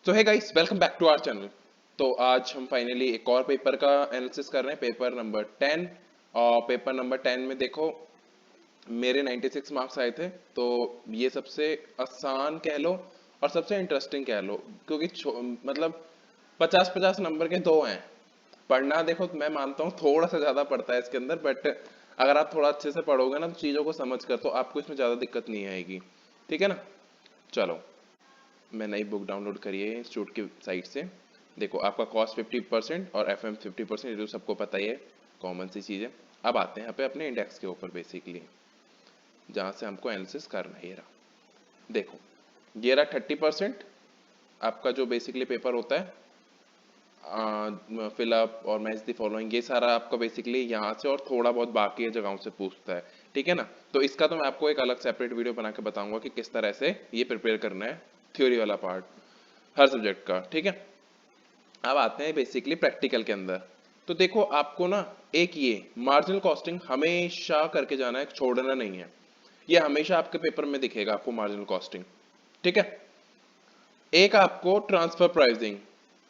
तो है guys, welcome back to our channel. तो आज हम फाइनली एक और पेपर का एनालिसिस कर रहे हैं, पेपर नंबर 10। और पेपर नंबर 10 में देखो, मेरे 96 मार्क्स आए थे। तो ये सबसे आसान कह लो और सबसे इंटरेस्टिंग कह लो, क्योंकि मतलब 50-50 नंबर के दो हैं। पढ़ना देखो, मैं मानता हूँ थोड़ा सा ज्यादा पड़ता है इसके अंदर, बट अगर आप थोड़ा अच्छे से पढ़ोगे ना तो चीजों को समझ कर, तो आपको इसमें ज्यादा दिक्कत नहीं आएगी। ठीक है ना। चलो, मैं नई बुक डाउनलोड करी है इंस्टीट्यूट की साइट से। देखो, आपका कॉस्ट 50% और एफ एम 50%, ये तो सबको पता ही है, कॉमन सी चीज़ है। अब आते हैं यहाँ पे अपने इंडेक्स के ऊपर, बेसिकली जहाँ से हमको एनालिसिस करना है। ये रहा, देखो, ये रहा 30%। आपका जो बेसिकली पेपर होता है, फिलअप और मैच द फॉलोइंग, ये सारा आपका बेसिकली यहाँ से और थोड़ा बहुत बाकी जगहों से पूछता है। ठीक है ना। तो इसका तो मैं आपको एक अलग सेपरेट वीडियो बना के बताऊंगा कि किस तरह से ये प्रिपेयर करना है, थ्योरी वाला पार्ट हर सब्जेक्ट का। ठीक है। अब आते हैं बेसिकली प्रैक्टिकल के अंदर। तो देखो, आपको ना एक ये मार्जिनल कॉस्टिंग हमेशा करके जाना है, छोड़ना नहीं है। ये हमेशा आपके पेपर में दिखेगा आपको, मार्जिनल कॉस्टिंग। ठीक है। एक आपको ट्रांसफर प्राइसिंग,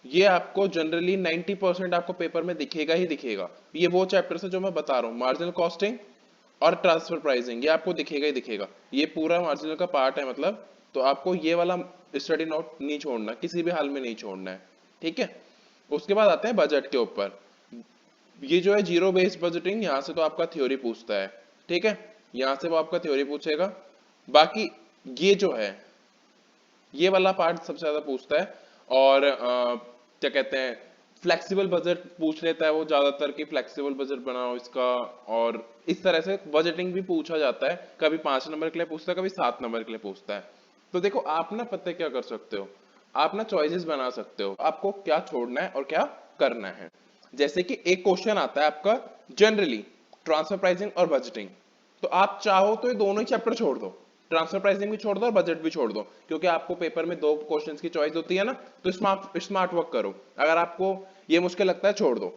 ये आपको जनरली 90% आपको पेपर में दिखेगा ही दिखेगा। ये वो चैप्टर से जो मैं बता रहा हूँ, मार्जिनल कॉस्टिंग और ट्रांसफर प्राइसिंग, ये आपको दिखेगा ही दिखेगा। ये पूरा मार्जिनल का पार्ट है मतलब। तो आपको ये वाला स्टडी नोट नहीं छोड़ना, किसी भी हाल में नहीं छोड़ना है। ठीक है। उसके बाद आते हैं बजट के ऊपर। ये जो है जीरो बेस्ड बजटिंग, यहाँ से तो आपका थ्योरी पूछता है। ठीक है। यहाँ से वो आपका थ्योरी पूछेगा। बाकी ये जो है, ये वाला पार्ट सबसे ज्यादा पूछता है। और क्या कहते हैं, फ्लेक्सिबल बजट पूछ लेता है वो ज्यादातर, कि फ्लेक्सिबल बजट बनाओ इसका। और इस तरह से बजटिंग भी पूछा जाता है, कभी 5 नंबर के लिए पूछता है, कभी 7 नंबर के लिए पूछता है। तो देखो, आप ना पता है क्या कर सकते हो, आप ना चॉइसेस बना सकते हो, आपको क्या छोड़ना है और क्या करना है। जैसे कि एक क्वेश्चन आता है आपका जनरली, ट्रांसफर प्राइसिंग और बजटिंग। तो आप चाहो तो ये दोनों ही चैप्टर छोड़ दो, ट्रांसफर प्राइसिंग भी छोड़ दो और बजट भी छोड़ दो, क्योंकि आपको पेपर में दो क्वेश्चंस की चॉइस होती है ना। तो स्मार्ट स्मार्ट वर्क करो। अगर आपको ये मुश्किल लगता है, छोड़ दो।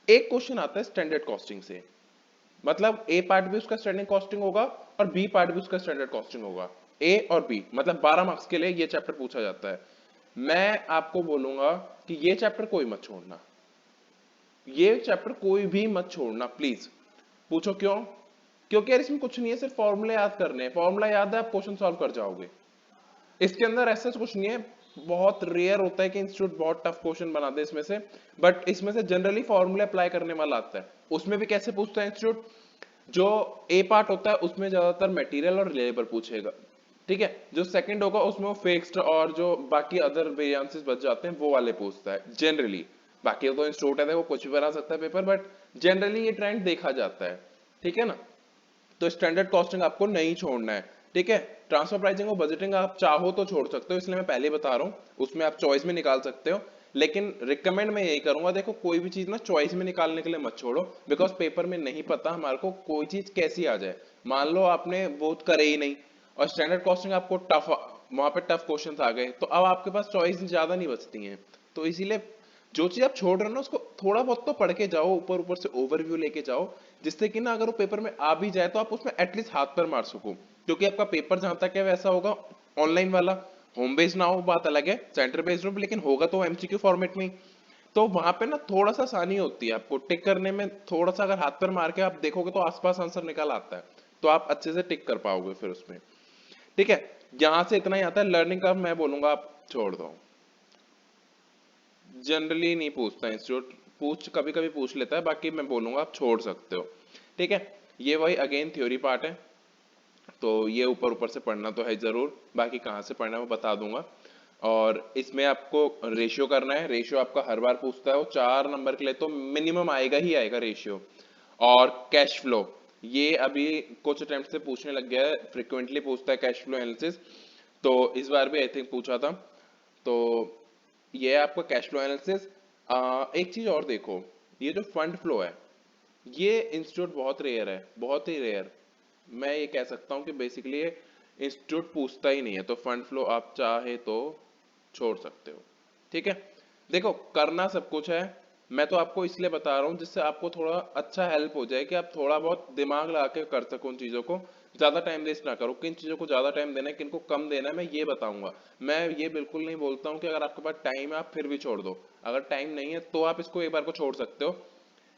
एक क्वेश्चन आता है स्टैंडर्ड कॉस्टिंग से, मतलब ए पार्ट भी उसका स्टैंडर्ड कॉस्टिंग होगा और बी पार्ट भी उसका स्टैंडर्ड कॉस्टिंग होगा। ए और बी मतलब 12 मार्क्स के लिए ये चैप्टर पूछा जाता है। मैं आपको बोलूंगा कि ये चैप्टर कोई मत छोड़ना, ये चैप्टर कोई भी मत छोड़ना प्लीज। पूछो क्यों। क्योंकि यार इसमें कुछ नहीं है, सिर्फ फॉर्मूला याद करने हैं। फॉर्मूला याद है, आप क्वेश्चन सॉल्व कर जाओगे। इसके अंदर ऐसा कुछ नहीं है। बहुत रेयर होता है कि इंस्टीट्यूट बहुत टफ क्वेश्चन बना दे इसमें से, बट इसमें से जनरली फॉर्मूला अप्लाई करने वाला आता है। उसमें भी कैसे पूछता है इंस्टीट्यूट, जो ए पार्ट होता है उसमें ज्यादातर मटेरियल और लेबर पूछेगा। ठीक है। जो सेकंड होगा उसमें वो फिक्स्ड और जो बाकी अदर वेरिएंसेस बच जाते हैं वो वाले पूछता है जनरली। बाकी तो इंस्टीट्यूट है, वो कुछ भी बना सकता है पेपर, बट जनरली ये ट्रेंड देखा जाता है। ठीक है ना। तो स्टैंडर्ड कॉस्टिंग आपको नहीं छोड़ना है। ठीक है। ट्रांसफर प्राइसिंग और बजटिंग आप चाहो तो छोड़ सकते हो, इसलिए मैं पहले ही बता रहा हूँ, उसमें आप चॉइस में निकाल सकते हो। लेकिन रिकमेंड मैं यही करूंगा, देखो कोई भी चीज ना चॉइस में निकालने के लिए मत छोड़ो, बिकॉज पेपर में नहीं पता हमारे को कोई चीज कैसी आ जाए। मान लो आपने वो करे ही नहीं और स्टैंडर्ड कॉस्टिंग आपको टफ, वहां पे टफ क्वेश्चंस आ गए, तो अब आपके पास चॉइस ज्यादा नहीं बचती हैं। तो इसीलिए जो चीज आप छोड़ रहे हो ना, उसको थोड़ा बहुत तो पढ़ के जाओ, ऊपर ऊपर से ओवरव्यू लेके जाओ, जिससे कि ना अगर वो पेपर में आ भी जाए तो आप उसमें एटलीस्ट हाथ पर मार सको। क्योंकि आपका पेपर जहां तक है वैसा होगा, ऑनलाइन वाला। होम बेस्ड ना हो बात अलग है, सेंटर बेस्ड हो, लेकिन होगा तो एमसीक्यू फॉर्मेट में ही। तो वहां पे ना थोड़ा सा आसानी होती है आपको टिक करने में, थोड़ा सा अगर हाथ पर मार के आप देखोगे तो आसपास आंसर निकल आता है, तो आप अच्छे से टिक कर पाओगे फिर उसमें। ठीक है। यहां से इतना ही आता है, लर्निंग का मैं बोलूंगा आप छोड़ दो। जनरली नहीं पूछता इंस्टीट्यूट, पूछ कभी कभी पूछ लेता है, बाकी मैं बोलूंगा आप छोड़ सकते हो। ठीक है। ये वही अगेन थ्योरी पार्ट है, तो ये ऊपर ऊपर से पढ़ना तो है जरूर, बाकी कहाँ से पढ़ना है वो बता दूंगा। और इसमें आपको रेशियो करना है, रेशियो आपका हर बार पूछता है, वो 4 नंबर के लिए तो मिनिमम आएगा ही आएगा रेशियो। और कैश फ्लो, ये अभी कुछ अटेम्प्ट से पूछने लग गया है, फ्रिक्वेंटली पूछता है कैश फ्लो एनालिसिस। तो इस बार भी आई थिंक पूछा था। तो ये है आपका कैश फ्लो एनालिसिस। एक चीज और देखो, ये जो फंड फ्लो है, ये इंस्टीट्यूट बहुत रेयर है, बहुत ही रेयर। मैं ये कह सकता हूँ कि बेसिकली ये इंस्टीट्यूट पूछता ही नहीं है, तो फंड फ्लो आप चाहे तो छोड़ सकते हो। ठीक है। देखो, करना सब कुछ है, मैं तो आपको इसलिए बता रहा हूँ जिससे आपको थोड़ा अच्छा हेल्प हो जाए, कि आप थोड़ा बहुत दिमाग लगा के कर सको उन चीजों को, ज्यादा टाइम वेस्ट ना करो। किन चीजों को ज्यादा टाइम देना है, किन को कम देना है, मैं ये बताऊंगा। मैं ये बिल्कुल नहीं बोलता हूँ कि अगर आपके पास टाइम है आप फिर भी छोड़ दो। अगर टाइम नहीं है तो आप इसको एक बार को छोड़ सकते हो।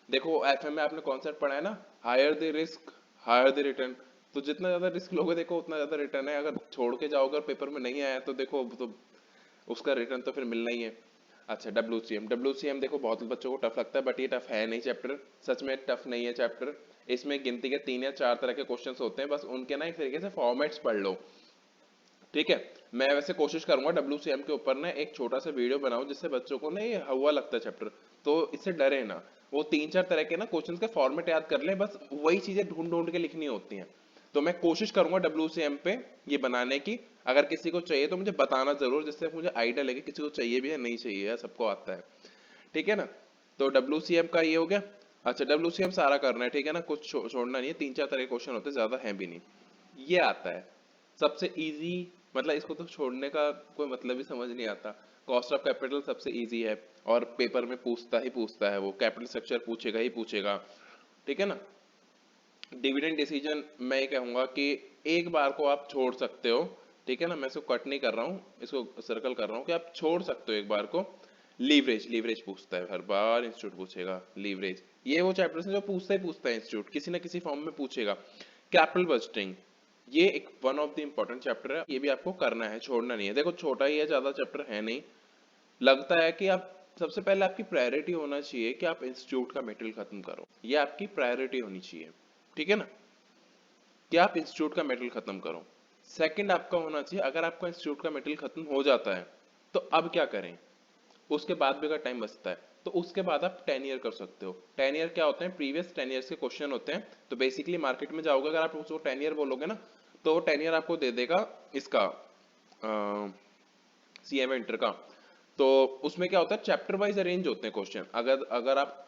देखो एफएम में आपने कॉन्सेप्ट पढ़ा है ना, higher the risk higher the return. तो जितना ज्यादा रिस्क लोगे देखो उतना ज्यादा रिटर्न है। अगर छोड़ के जाओगे और पेपर में नहीं आया तो देखो तो उसका रिटर्न तो फिर मिलना ही है। अच्छा, डब्ल्यूसीएम देखो बहुत बच्चों को टफ लगता है, बट ये टफ है नहीं चैप्टर। सच में टफ नहीं है चैप्टर। इसमें गिनती के 3 या 4 तरह के क्वेश्चंस होते हैं, बस उनके ना एक तरीके से फॉर्मेट्स पढ़ लो। ठीक है। मैं वैसे कोशिश करूंगा डब्ल्यूसीएम के ऊपर ना एक छोटा सा वीडियो बनाऊं, जिससे बच्चों को ना ये हवा लगता है चैप्टर, तो इससे डरे ना। वो 3 4 तरह के ना क्वेश्चंस के फॉर्मेट याद कर ले, बस वही चीजें ढूंढ ढूंढ के लिखनी होती हैं। तो मैं कोशिश करूंगा डब्ल्यूसीएम पे ये बनाने की। अगर किसी को चाहिए तो मुझे बताना जरूर, जिससे मुझे आइडिया लगे किसी को चाहिए भी है नहीं चाहिए है, सबको आता है। ठीक है ना। तो डब्ल्यूसीएम का ये हो गया। अच्छा, डब्ल्यूसीएम सारा करना है, ठीक है ना, कुछ छोड़ना नहीं है। 3 4 तरह के क्वेश्चन होते हैं, ज्यादा है भी नहीं। ये आता है सबसे इजी। मतलब इसको तो छोड़ने का कोई मतलब ही समझ नहीं आता। कॉस्ट ऑफ कैपिटल सबसे इजी है, और पेपर में पूछता ही पूछता है, वो कैपिटल स्ट्रक्चर पूछेगा ही पूछेगा। ठीक है ना। डिविडेंड डिसीजन मैं ये कहूंगा कि एक बार को आप छोड़ सकते हो। ठीक है ना, मैं इसको कट नहीं कर रहा हूँ, इसको सर्कल कर रहा हूँ कि आप छोड़ सकते हो एक बार को। लीवरेज लीवरेज पूछता है हर बार, इंस्टीट्यूट पूछेगा लीवरेज। ये वो चैप्टर है जो पूछता है इंस्टीट्यूट किसी ना किसी फॉर्म में पूछेगा। कैपिटल बजटिंग, ये एक one of the important chapter है, ये भी आपको करना है, छोड़ना नहीं है। देखो छोटा ही है, ज्यादा चैप्टर है नहीं। लगता है कि आप सबसे पहले आपकी प्रायोरिटी होना चाहिए कि आप इंस्टीट्यूट का मेटेरियल खत्म करो, ये आपकी प्रायोरिटी होनी चाहिए। ठीक है ना, कि आप इंस्टीट्यूट का मेटेरियल खत्म करो। सेकंड आपका होना चाहिए, अगर आपका इंस्टीट्यूट का मेटेरियल खत्म हो जाता है तो अब क्या करें। उसके बाद भी अगर टाइम बचता है तो उसके बाद आप 10 ईयर कर सकते हो। 10 ईयर क्या होते हैं, प्रीवियस 10 ईयर्स के क्वेश्चन होते हैं। तो बेसिकली मार्केट में जाओगे, अगर आप उसको 10 ईयर बोलोगे ना, तो वो 10 ईयर आपको दे देगा इसका सीएमए इंटर का। तो उसमें क्या होता है, चैप्टर वाइज अरेंज होते हैं क्वेश्चन। अगर अगर आप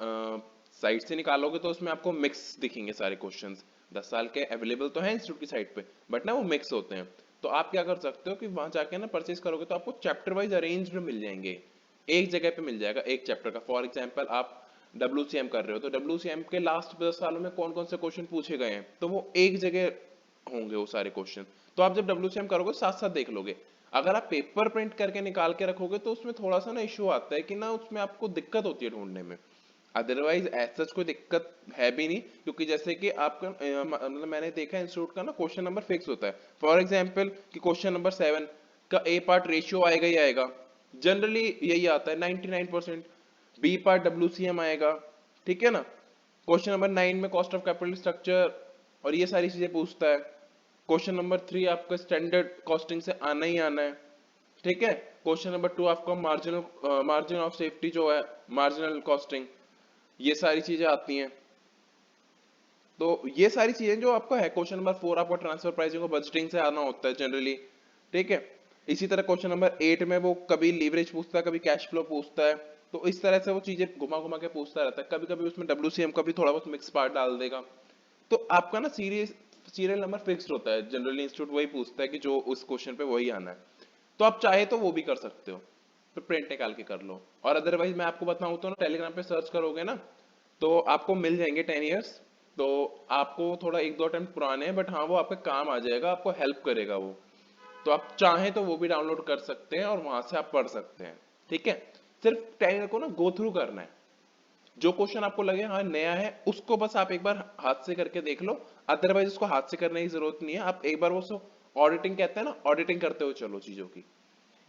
साइट से निकालोगे तो उसमें आपको मिक्स दिखेंगे सारे क्वेश्चंस। 10 साल के अवेलेबल तो है इंस्टीट्यूट की साइट पे, बट ना वो मिक्स होते हैं। तो आप क्या कर सकते हो कि वहां जाके ना परचेज करोगे तो आपको चैप्टर वाइज अरेंज्ड मिल जाएंगे। एक जगह पे मिल जाएगा एक चैप्टर का। फॉर एग्जाम्पल आप डब्ल्यूसीएम कर रहे हो, तो डब्ल्यूसीएम के लास्ट 10 सालों में कौन कौन से क्वेश्चन पूछे गए हैं, तो वो एक जगह होंगे वो सारे क्वेश्चन। तो आप जब डब्ल्यूसीएम करोगे साथ साथ देख लोगे। अगर आप पेपर प्रिंट करके निकाल के रखोगे तो उसमें थोड़ा सा ना इश्यू आता है कि ना उसमें आपको दिक्कत होती है ढूंढने में। अदरवाइज ऐसा कोई दिक्कत है भी नहीं, क्योंकि जैसे कि आपका मतलब मैंने देखा इंस्टीट्यूट का ना क्वेश्चन नंबर फिक्स होता है। फॉर एग्जाम्पल कि क्वेश्चन नंबर 7 का ए पार्ट रेशियो आएगा ही आएगा, जनरली यही आता है 99%। बी पार्ट डब्ल्यूसीएम आएगा। ठीक है ना। क्वेश्चन नंबर 9 में कॉस्ट ऑफ कैपिटल स्ट्रक्चर और ये सारी चीजें पूछता है। क्वेश्चन नंबर 3 आपका स्टैंडर्ड कॉस्टिंग से आना ही आना है। ठीक है। क्वेश्चन नंबर 2 आपका मार्जिन ऑफ सेफ्टी जो है, मार्जिनल कॉस्टिंग, ये सारी चीजें आती हैं। तो ये सारी चीजें जो आपका है। क्वेश्चन नंबर 4 आपका ट्रांसफर प्राइसिंग और बजटिंग से आना होता है जनरली। ठीक है। इसी तरह क्वेश्चन नंबर 8 में वो कभी लीवरेज पूछता है, कभी कैश फ्लो पूछता है। तो इस तरह से वो चीजें घुमा घुमा के पूछता रहता है। कभी कभी उसमें डब्ल्यूसीएम का भी थोड़ा बहुत मिक्स पार्ट डाल देगा। तो आपका ना सीरियल नंबर फिक्स्ड होता है, जनरली इंस्टीट्यूट वही पूछता है कि जो उस क्वेश्चन पे वही आना है। तो आप चाहे तो वो भी कर सकते हो, तो प्रिंट निकाल के कर लो। और अदरवाइज मैं आपको बताऊं तो ना, टेलीग्राम पे सर्च करोगे ना तो आपको मिल जाएंगे 10 ईयर्स। तो आपको थोड़ा एक दो अटेम्प्ट पुराने हैं, बट हाँ वो आपके काम आ जाएगा, आपको हेल्प करेगा वो। तो आप चाहें तो वो भी डाउनलोड कर सकते हैं और वहां से आप पढ़ सकते हैं। ठीक है। सिर्फ 10 ईयर को ना गो थ्रू करना है। जो क्वेश्चन आपको लगे हाँ नया है, उसको बस आप एक बार हाथ से करके देख लो। अदरवाइज उसको हाथ से करने की जरूरत नहीं है, आप एक बार वो ऑडिटिंग कहते हैं ना, ऑडिटिंग करते हुए चलो चीजों की।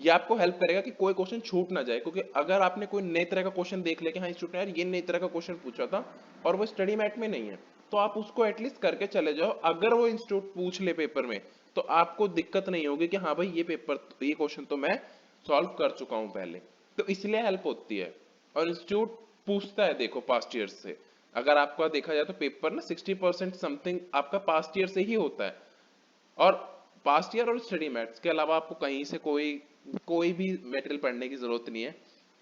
ये आपको हेल्प करेगा कि कोई क्वेश्चन छूट ना जाए। क्योंकि अगर आपने कोई नए तरह का क्वेश्चन देख लिया कि हाँ इंस्टीट्यूट ने यार ये नई तरह का क्वेश्चन पूछा था और वो स्टडी मैट में नहीं है, तो आप उसको एटलीस्ट करके चले जाओ। अगर वो इंस्टीट्यूट पूछ ले पेपर में तो आपको दिक्कत नहीं होगी कि हाँ भाई ये क्वेश्चन तो मैं सॉल्व कर चुका हूं पहले। तो इसलिए हेल्प होती है। और इंस्टीट्यूट पूछता है देखो पास्ट ईयर से। अगर आपका देखा जाए तो पेपर ना 60% समथिंग आपका पास्ट ईयर से ही होता है। और पास्ट ईयर और स्टडी मैथ्स के अलावा आपको कहीं से कोई कोई भी मटेरियल पढ़ने की जरूरत नहीं है।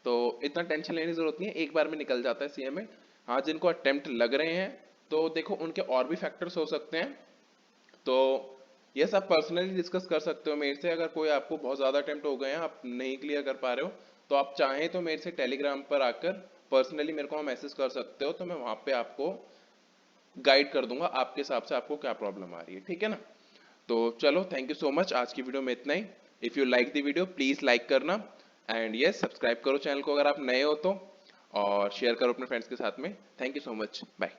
तो इतना टेंशन लेने की जरूरत नहीं है, एक बार में निकल जाता है सीएमए। हाँ जिनको अटेम्प्ट लग रहे हैं तो देखो उनके और भी फैक्टर्स हो सकते हैं। तो ये सब पर्सनली डिस्कस कर सकते हो मेरे से। अगर कोई आपको बहुत ज्यादा अटेम्प्ट हो गए हैं, आप नहीं क्लियर कर पा रहे हो, तो आप चाहें तो मेरे से टेलीग्राम पर आकर पर्सनली मेरे को मैसेज कर सकते हो। तो मैं वहां पे आपको गाइड कर दूंगा आपके हिसाब से आपको क्या प्रॉब्लम आ रही है, ठीक है ना। तो चलो, थैंक यू सो मच, आज की वीडियो में इतना ही। If you like the video please like करना, एंड यस सब्सक्राइब करो चैनल को अगर आप नए हो तो, और शेयर करो अपने फ्रेंड्स के साथ में। Thank you so much, bye.